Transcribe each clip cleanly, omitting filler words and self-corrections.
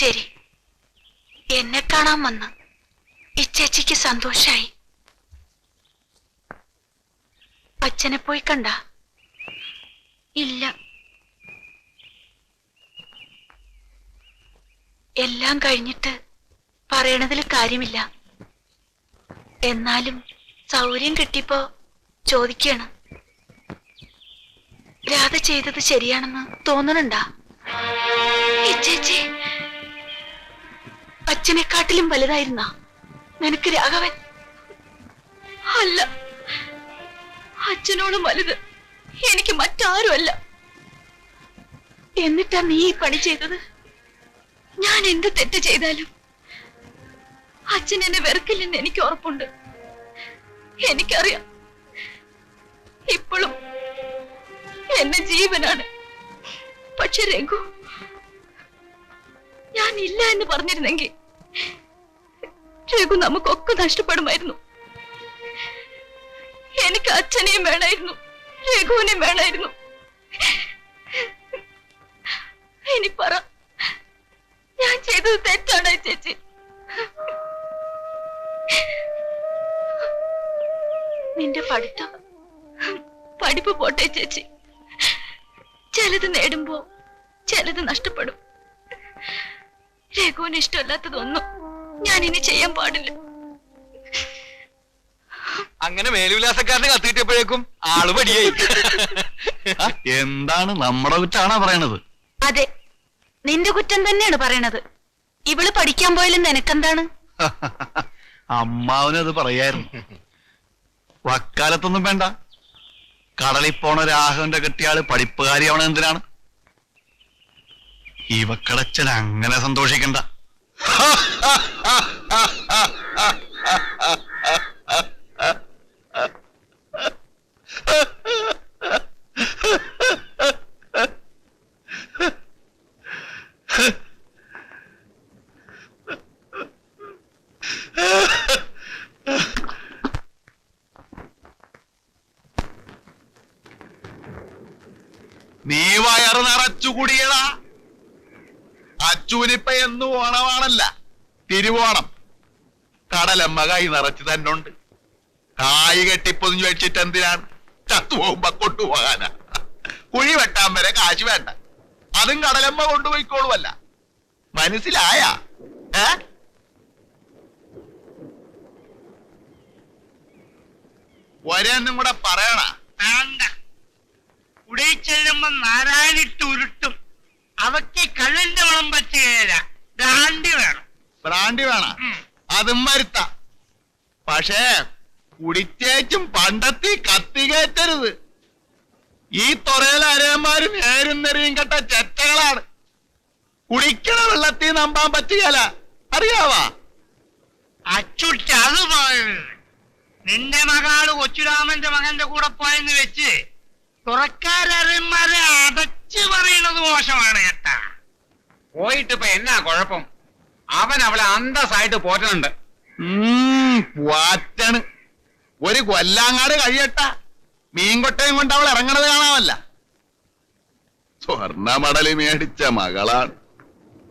ശരി, എന്നെ കാണാൻ വന്ന് ഈ ചേച്ചിക്ക് സന്തോഷായി. അച്ഛനെ പോയി കണ്ട? ഇല്ല. എല്ലാം കഴിഞ്ഞിട്ട് പറയണതിൽ കാര്യമില്ല. എന്നാലും സൗകര്യം കിട്ടിയപ്പോ ചോദിക്കണം, രാധ ചെയ്തത് ശരിയാണെന്ന് തോന്നണുണ്ടാ? ചേച്ചി, അച്ഛനെക്കാട്ടിലും വലുതായിരുന്ന നിനക്ക് രാഘവൻ? അല്ല, അച്ഛനോടും വലുത് എനിക്ക് മറ്റാരുമല്ല. എന്നിട്ടാ നീ ഈ പണി ചെയ്തത്? ഞാൻ എന്ത് തെറ്റ് ചെയ്താലും അച്ഛൻ എന്നെ വെറുക്കില്ലെന്ന് എനിക്ക് ഉറപ്പുണ്ട്. എനിക്കറിയാം, ഇപ്പോഴും എന്നെ ജീവനാണ്. പക്ഷെ രഘു, ഞാൻ ഇല്ല എന്ന് പറഞ്ഞിരുന്നെങ്കിൽ രഘു നമുക്കൊക്കെ നഷ്ടപ്പെടുമായിരുന്നു. എനിക്ക് അച്ഛനെയും വേണമായിരുന്നു, രഘുവിനെയും വേണമായിരുന്നു. ഇനി പറ, ഞാൻ ചെയ്തത് തെറ്റാണോ ചേച്ചി? നിന്റെ പഠിപ്പ് പോട്ടെ ചേച്ചി. ചിലത് നേടുമ്പോ ചിലത് നഷ്ടപ്പെടും. രഘുവിന് ഇഷ്ടമല്ലാത്തതൊന്നും ഞാൻ ഇനി ചെയ്യാൻ പാടില്ല. അങ്ങനെ മേലുവിലാസക്കാരനെ കത്തിയിട്ടപ്പോഴേക്കും ആള് പടിയായി. എന്താണ് നമ്മുടെ കുറ്റാണോ പറയണത്? അതെ, നിന്റെ കുറ്റം തന്നെയാണ് പറയണത്. ഇവള് പഠിക്കാൻ പോയാലും നിനക്കെന്താണ്? അമ്മാവനത് പറയായിരുന്നു. വക്കാലത്തൊന്നും വേണ്ട, കടലിൽ പോണ രാഘവന്റെ കെട്ടിയാള് പഠിപ്പുകാരിയാവണ എന്തിനാണ്? ഈ വക്കടച്ചൻ അങ്ങനെ സന്തോഷിക്കണ്ട. നീ വയറ് നിറച്ചു കുടിയടാ. അച്ചൂനിപ്പ എന്നും ഓണമാണല്ല, തിരുവോണം. കടലമ്മ കൈ നിറച്ച് തന്നുണ്ട്. കായ് കെട്ടിപ്പൊതിഞ്ഞു വെച്ചിട്ട് എന്തിനാണ്? ചത്തുപോകുമ്പോ കൊണ്ടുപോകാനാ. കുഴി വെട്ടാൻ വരെ കാശ് വേണ്ട, അതും കടലമ്മ കൊണ്ടുപോയിക്കോളുമല്ല. മനസ്സിലായ? ഒരെന്നും കൂടെ പറയണ. കുടിയിൽ ചെല്ലുമ്പോ നാരായണിട്ട് ഉരുട്ടും. അവക്ക് കള്ളിന്റെ വളം പറ്റുകയില്ല, ബ്രാൻഡി വേണം. ബ്രാൻഡി വേണം, അതും വരുത്ത. പക്ഷേ കുടിച്ചേച്ചും പണ്ടത്തി കത്തി കയറ്റരുത്. ഈ തൊറയിലെ അരയന്മാര് നേരും നെറിയും കെട്ട ചെറ്റകളാണ്. കുടിക്കണ വെള്ളത്തിൽ നമ്പാൻ പറ്റുകയല്ല, അറിയാവാ? അച്ചുട്ട അത് പോയത്. നിന്റെ മകാള് കൊച്ചുരാമന്റെ മകന്റെ കൂടെ പോയെന്ന് വെച്ച് തുറക്കാരന്മാരെ അടച്ചു പറയുന്നത് മോശമാണ് കേട്ടാ. പോയിട്ടിപ്പ എന്നാ കുഴപ്പം? അവൻ അവളെ അന്തസ്സായിട്ട് പോറ്റുന്നുണ്ട്. വാറ്റാണ്. ഒരു കൊല്ലാങ്ങാട് കഴിയട്ട, മീൻകൊട്ടയും കൊണ്ട് അവൾ ഇറങ്ങണത് കാണാമല്ല. സ്വർണ്ണ മടല് മേടിച്ച മകളാണ്.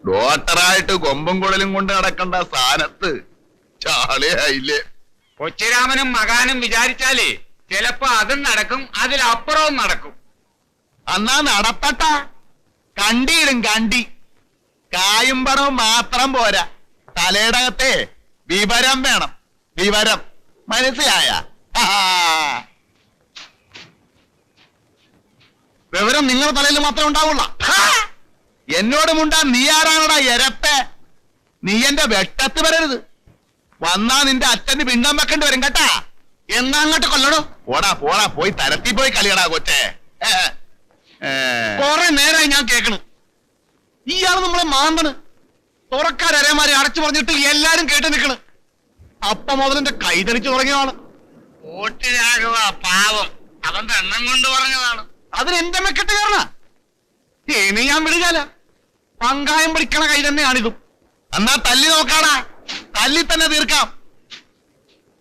ഡോക്ടറായിട്ട് കൊമ്പും കുഴലും കൊണ്ട് നടക്കേണ്ട സ്ഥാനത്ത് ചാളിയായില്ലേ? കൊച്ചിരാമനും മകാനും വിചാരിച്ചാലേ ചിലപ്പോ അതും നടക്കും, അതിലപ്പുറവും നടക്കും. എന്നാ നടത്തട്ട. കണ്ടിയിടും കണ്ടി. കായും പണവും മാത്രം പോരാ, തലയിടകത്തെ വിവരം വേണം. വിവരം മനസ്സിലായ? വിവരം നിങ്ങളുടെ തലയിൽ മാത്രമേ ഉണ്ടാവുള്ള. എന്നോട് മുണ്ടാ നീ ആരാണടാ എരപ്പേ? നീ എന്റെ വെട്ടത്ത് വരരുത്. വന്നാ നിന്റെ അച്ഛന് പിണ്ടം വെക്കേണ്ടി വരും കേട്ടാ. എന്നാ അങ്ങോട്ട് കൊല്ലടോ. പോടാ പോടാ, പോയി തരത്തി പോയി കളിയടാ കൊച്ചേ. കൊറേ നേരമായി ഞാൻ കേക്കണ്. ഇയാള് നമ്മളെ മാന്തണ്. തുറക്കാരമാരെ അടച്ചു പറഞ്ഞിട്ട് എല്ലാരും കേട്ട് നിക്കണ്. അപ്പ മുതലിന്റെ കൈതളിച്ചു തുടങ്ങിയതാണ്. ഓട്ടിരാഘവ പാവം, അവന്റെ എണ്ണം കൊണ്ട് പറഞ്ഞതാണ്. അതിന് എന്റെ മെക്കെട്ട് കാരണ. ഇനി ഞാൻ വിടുകയല്ല. പങ്കായം പിടിക്കണ കൈ തന്നെയാണിതും. എന്നാ തല്ലി നോക്കാടാ, തല്ലി തന്നെ തീർക്കാം.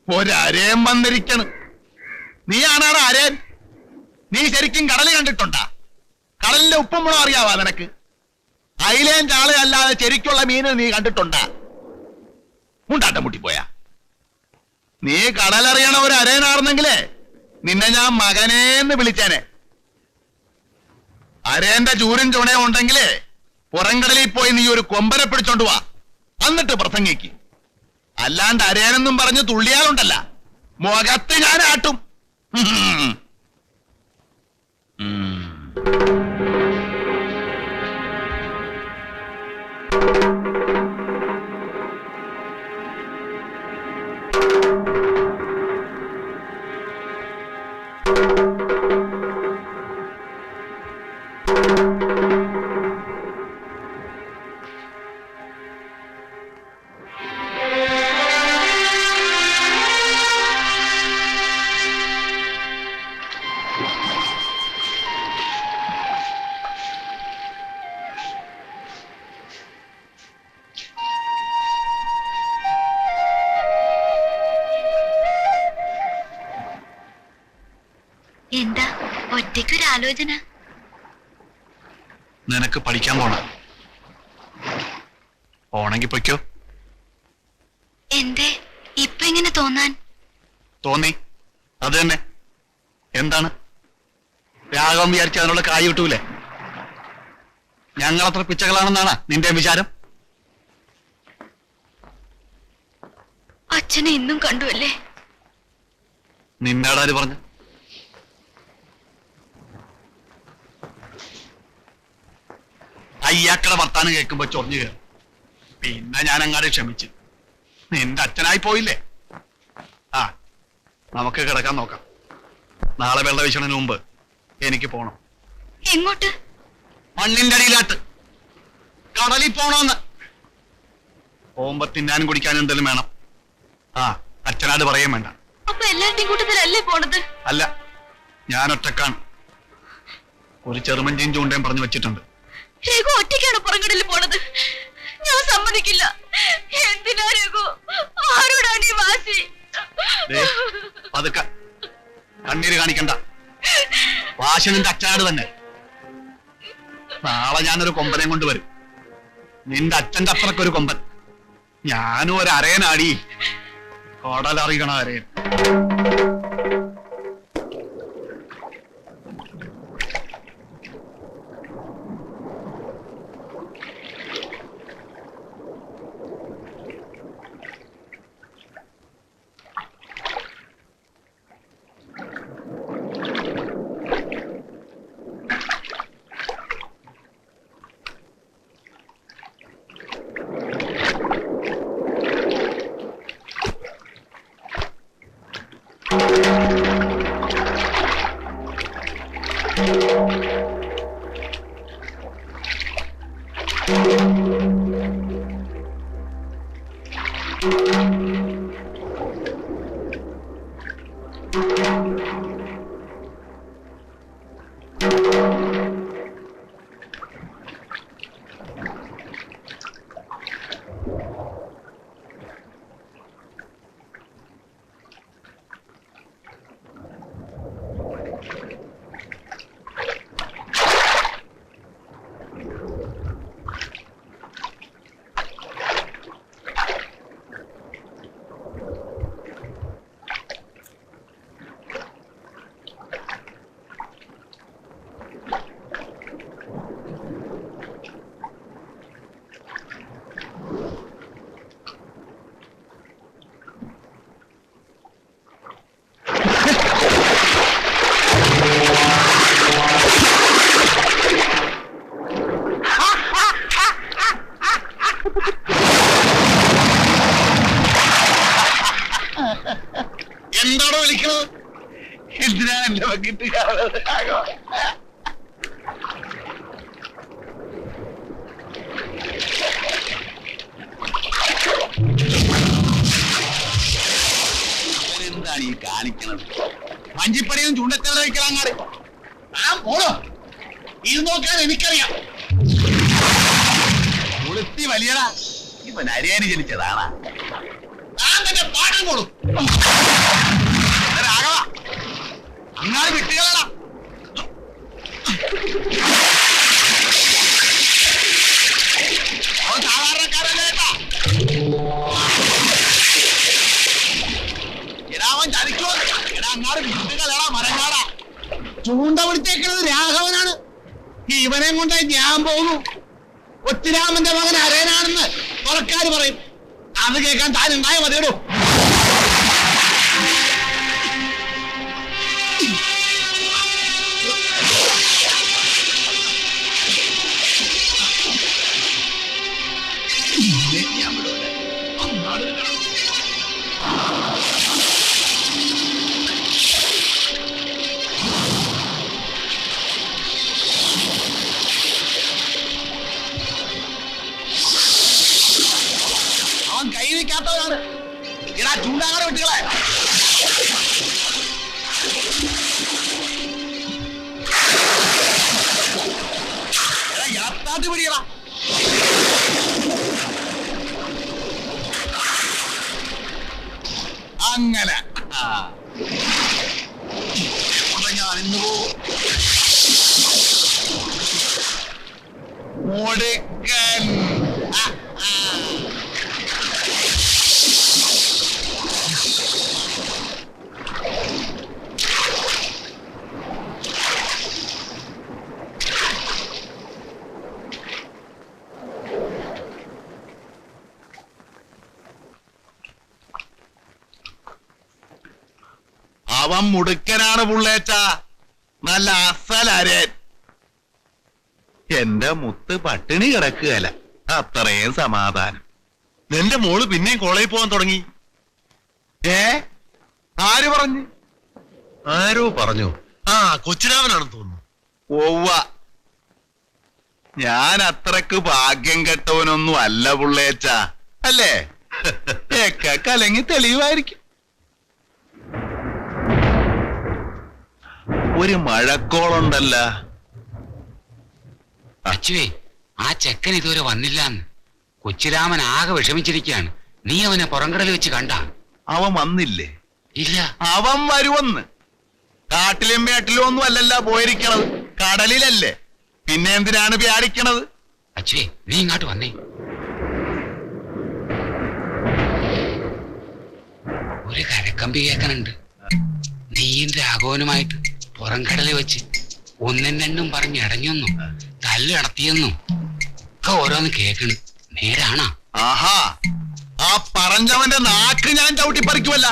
ഒരരേം വന്നിരിക്കണ്. നീ ആണാടാ അരേൻ? നീ ശരിക്കും കടല് കണ്ടിട്ടുണ്ടാ? കടലിന്റെ ഉപ്പും മുളകും അറിയാവാ നിനക്ക്? അയിലേം ചാളയും അല്ലാതെ ശരിക്കുള്ള മീന് നീ കണ്ടിട്ടുണ്ടാ? മുണ്ടാട്ടം മുട്ടിപ്പോയാ. നീ കടലറിയണ ഒരു അരയനാർന്നെങ്കിലേ നിന്നെ ഞാൻ മകനേന്ന് വിളിച്ചേനെ. അരേന്റെ ചൂരും ചുണയും ഉണ്ടെങ്കിലേ പുറംകടലിൽ പോയി നീ ഒരു കൊമ്പനെ പിടിച്ചോണ്ട് വാ, എന്നിട്ട് പ്രസംഗിക്ക്. അല്ലാണ്ട് അരേനെന്നും പറഞ്ഞ് തുള്ളിയാലുണ്ടല്ല മുഖത്ത് ഞാൻ ആട്ടും. എന്താ ഒറ്റയ്ക്കൊരാലോചന? നിനക്ക് പഠിക്കാൻ പോണെങ്കി പൊയ്ക്കോ. എന്തേ ഇപ്പൊ ഇങ്ങനെ തോന്നാൻ? തോന്നി, അത് തന്നെ. എന്താണ് രാഘവൻ വിചാരിച്ച അതിനുള്ള കായ് കിട്ടൂലേ? ഞങ്ങളത്ര പിച്ചകളാണെന്നാണ് നിന്റെ വിചാരം? അച്ഛനെ ഇന്നും കണ്ടുവല്ലേ? നിന്നാടാര് പറഞ്ഞു? അയ്യാക്കളുടെ വർത്താനം കേൾക്കുമ്പോ ചൊറിഞ്ഞു കയറും. പിന്നെ ഞാൻ അങ്ങാട് ക്ഷമിച്ചു. നിന്റെ അച്ഛനായി പോയില്ലേ? ആ, നമുക്ക് കിടക്കാൻ നോക്കാം. നാളെ വെള്ള വീശണതിന് മുമ്പ് എനിക്ക് പോണം. എങ്ങോട്ട്? മണ്ണിന്റെ അടിയിലാട്ട്. കടലിൽ പോണോന്ന്. പോകുമ്പോ തിന്നാനും കുടിക്കാനും എന്തെങ്കിലും വേണം. ആ, അച്ഛനാട് പറയും വേണ്ട. അപ്പൊ എല്ലാവരുടെയും കൂട്ടത്തിലല്ലേ പോണത്? അല്ല, ഞാൻ ഒറ്റക്കാണ്. ഒരു ചെറുമഞ്ചിയും ചൂണ്ടയും പറഞ്ഞു വെച്ചിട്ടുണ്ട്. രഘു ഒറ്റയ്ക്കാണ് പുറംകടലിൽ പോണത്. ഞാൻ സമ്മതിക്കില്ല. എന്തിനാ രഘു? ആരോടാണ് ഈ വാശി? പതുക്കെ കണ്ണീര് കാണിക്കണ്ട. വാശി നിന്റെ അച്ഛനാട് തന്നെ. നാളെ ഞാനൊരു കൊമ്പനെ കൊണ്ടുവരും. നിന്റെ അച്ഛന്റെ അപ്പുറക്കൊരു കൊമ്പൻ. ഞാനും ഒരു അരയനാടി. കടലറിയണ അരയൻ. എന്താണോ വിളിക്കുന്നത്? എന്തിനാ എന്റെ വക്കിട്ട് എന്താണ് ഈ കാണിക്കണത്? വഞ്ചിപ്പടിയും ചൂണ്ടത്തല വയ്ക്കലാങ്ങാട്. ആ പോണോ? ഇത് നോക്കാൻ എനിക്കറിയാം. ഉളുത്തി വലിയടാ. ഇവൻ അരിയാന് ജനിച്ചതാണാ. താൻ തന്നെ പാടും കൊടു. രാഘവ, അങ്ങാട് വിട്ടുകളടാ. ചൂണ്ട പിടിച്ചേക്കുന്നത് രാഘവനാണ്. ഇവനെ കൊണ്ട് ഞാൻ പോകുന്നു. ഒത്തിരാമന്റെ മകൻ അരയനാണെന്ന് പുറക്കാര് പറയും. അത് കേൾക്കാൻ താൻ ഉണ്ടായ മതിയിടൂ. അവൻ കൈ വയ്ക്കാത്തവരാണ്. ഇടാ ചൂണ്ടാകാതെ വിട്ടുകളെ. യാത്രാത്തി പിടികളാ. അങ്ങനെ ഞാൻ ഇന്ന് പോകും. മുടുക്കൻ. അവൻ മുടുക്കനാണ് പുള്ളേച്ച. നല്ല അസലരൻ. എന്റെ മുത്ത് പട്ടിണി കിടക്കുകയല്ല. അത്രയും സമാധാനം. നിന്റെ മോള് പിന്നെയും കോളേജിൽ പോകാൻ തുടങ്ങി. ആര് പറഞ്ഞു? ആരോ പറഞ്ഞു. ആ കൊച്ചുരാമനാണെന്ന് തോന്നുന്നു. ഒവ്വ, ഞാൻ അത്രക്ക് ഭാഗ്യം കെട്ടവനൊന്നും അല്ല പുള്ളേച്ച. അല്ലേ? കലങ്ങി തെളിയുമായിരിക്കും. ഒരു മഴക്കോളുണ്ടല്ല. അച്ചുവേ, ആ ചെക്കൻ ഇതുവരെ വന്നില്ലാന്ന്. കൊച്ചുരാമൻ ആകെ വിഷമിച്ചിരിക്കുകയാണ്. നീ അവനെ പുറംകടൽ വെച്ച് കണ്ട? അവൻ വന്നില്ലേ? ഇല്ല. അവൻ വരുവന്ന്. കാട്ടിലും മേട്ടിലും ഒന്നും അല്ലല്ല പോയിരിക്കണത്, കടലിലല്ലേ. പിന്നെ എന്തിനാണ് വ്യാടിക്കണത്? അച്ചുവേ, നീ ഇങ്ങോട്ട് വന്നേ. ഒരു കരക്കമ്പി കേൾക്കണുണ്ട്. നീയും രാഘവനുമായിട്ട് പുറംകടലിൽ വെച്ച് ഒന്നും രണ്ടും പറഞ്ഞ് ഇടഞ്ഞൊന്നും തല്ല് നടത്തിയെന്നും ഒക്കെ ഓരോന്ന് കേൾക്കണ്. നേരാണാ? ആഹാ, ആ പറഞ്ഞവന്റെ നാക്ക് ഞാൻ ചവിട്ടിപ്പറിക്കുമല്ല.